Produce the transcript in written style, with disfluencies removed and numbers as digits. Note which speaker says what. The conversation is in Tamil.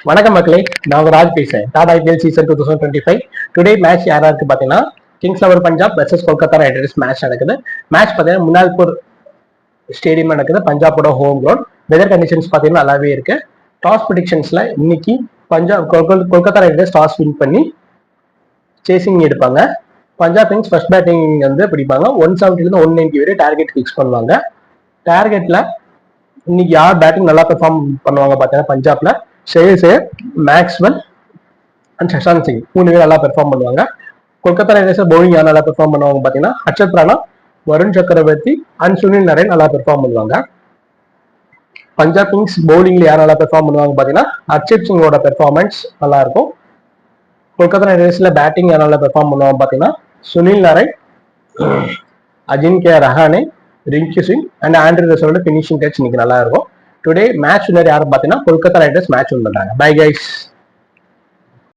Speaker 1: வணக்கம் மக்களே, நான் உங்க ராஜ் பேசுறேன். Tata IPL season 2025 today match யாரா இருக்கு பாத்தீங்கன்னா Kings eleven Punjab versus Kolkata right Riders match நடக்குது. மேட்ச் பாத்தீங்கன்னா முன்னால்பூர் ஸ்டேடியம் நடக்குது, பஞ்சாபோட ஹோம் கிரவுண்ட். வெதர் கண்டிஷன்ஸ் பாத்தீங்கன்னா நல்லாவே இருக்கு. டாஸ் ப்ரெடிக்ஷன்ஸ்ல இன்னைக்கு Punjab Kolkata right Riders toss win பண்ணி சேசிங் எடுப்பாங்க. பஞ்சாப் கிங்ஸ் ஃபர்ஸ்ட் பேட்டிங் வந்து பிடிப்பாங்க. 170 190 வரை டார்கெட் ஃபிக்ஸ் பண்ணுவாங்க. டார்கெட்ல இன்னைக்கு யார் பேட்டிங் நல்லா பெர்ஃபார்ம் பண்ணுவாங்க பாத்தீங்கன்னா பஞ்சாப்ல ஷேயர் மேக்ஸ்வெல் அண்ட் சஷாந்த் சிங் 3 பேர் நல்லா பெர்ஃபார்ம் பண்ணுவாங்க. கொல்கத்தா ரைடர்ஸ் பவுலிங் யார் நல்லா பெர்ஃபார்ம் பண்ணுவாங்க பாத்தீங்கன்னா ஹர்ஷத் ராணா, வருண் சக்கரவர்த்தி அண்ட் சுனில் நரேன் நல்லா பெர்ஃபார்ம் பண்ணுவாங்க. பஞ்சாப் கிங்ஸ் பவுலிங்ல யார் நல்லா பெர்ஃபார்ம் பண்ணுவாங்க பாத்தீங்கன்னா ஹர்ஷத் சிங்கோட பெர்ஃபார்மன்ஸ் நல்லா இருக்கும். கொல்கத்தா ரைடர்ஸ்ல பேட்டிங் யார் நல்லா பெர்ஃபார்ம் பண்ணுவாங்க பாத்தீங்கன்னா Sunil Narine, Ajinkya Rahane, Rinku Singh and Andre ரசலோட பினிஷிங் டச் இன்னைக்கு நல்லா இருக்கும். டுடே மேட்ச் வின்னர் யாரும் பாத்தீங்கன்னா கொல்கத்தா ரைடர்ஸ் மேட்ச் வின் பண்றாங்க. Bye guys.